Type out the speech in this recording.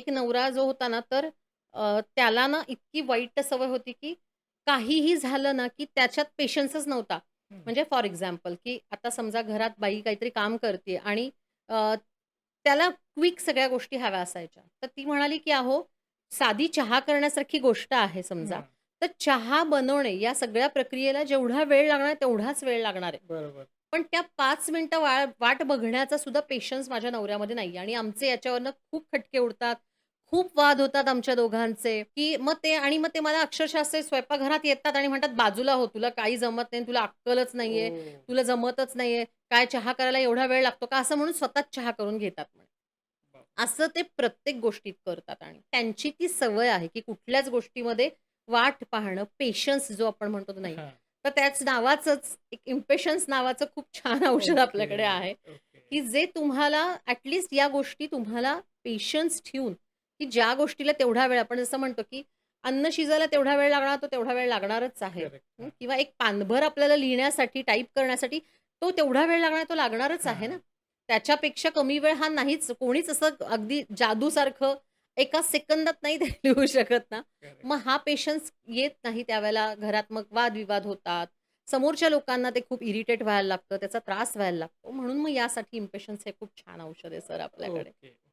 एक नवरा जो होता ना, तर त्याला ना इतकी वाईट सवय होती, की काहीही झालं ना, की त्याच्यात पेशन्सच नव्हता. हं. म्हणजे फॉर एक्झाम्पल, की आता समजा घरात बाई काहीतरी काम करते आणि अ, त्याला क्विक सगळ्या गोष्टी हव्या असायच्या. तर ती म्हणाली, की "अहो, साधी चहा करण्यासारखी गोष्ट आहे समजा, हां. तर चहा बनवणे या सगळ्या प्रक्रियेला जेवढा वेळ लागणार आहे, तेवढाच वेळ लागणार आहे. बरोबर. पण त्या 5 मिनिटं वाट बघण्याचा सुद्धा पेशन्स माझ्या नवऱ्यामध्ये नाहीये आणि आमचे याच्यावरनं खूप खटके उडतात. खूप वाद होतात आमच्या दोघांचे, की मग ते मला अक्षरशः असे स्वयंपाकघरात येतात आणि म्हणतात, "बाजूला हो, तुला काही जमत नाही, तुला अक्कलच नाहीये, ओह! तुला जमतच नाहीये. काय चहा करायला एवढा वेळ लागतो का?" असं म्हणून स्वतःच चहा करून घेतात म्हणे. बाप असं ते प्रत्येक गोष्टीत करतात आणि त्यांची ती सवय आहे, की कुठल्याच गोष्टीमध्ये वाट पाहणं, पेशन्स जो आपण म्हणतो तो नाही. हां. तर त्याच नावाचंच एक इम्पेशन्स नावाचं खूप छान औषध ओके, आपल्याकडे आहे, ओके. की जे तुम्हाला या गोष्टी तुम्हाला पेशन्स ठेवून, की ज्या गोष्टीला तेवढा वेळ आपण जसं म्हणतो, की अन्न शिजायला तेवढा वेळ लागणार, तो तेवढा वेळ लागणारच आहे. करेक्ट. हां. किंवा एक पानभर आपल्याला लिहिण्यासाठी, टाइप करण्यासाठी तो तेवढा वेळ लागणार, तो लागणारच आहे ना. हां. त्याच्यापेक्षा कमी वेळ हा नाहीच. कोणीच असं अगदी जादूसारखं एका सेकंदात नाही ते लिहू शकत ना. करेक्ट. मग हा पेशन्स येत नाही त्यावेळेला घरात मग वादविवाद होतात. समोरच्या लोकांना ते खूप इरिटेट व्हायला लागतं, त्याचा त्रास व्हायला लागतो. म्हणून मग यासाठी इम्पेशन्स हे खूप छान औषध आहे सर आपल्याकडे. ओके.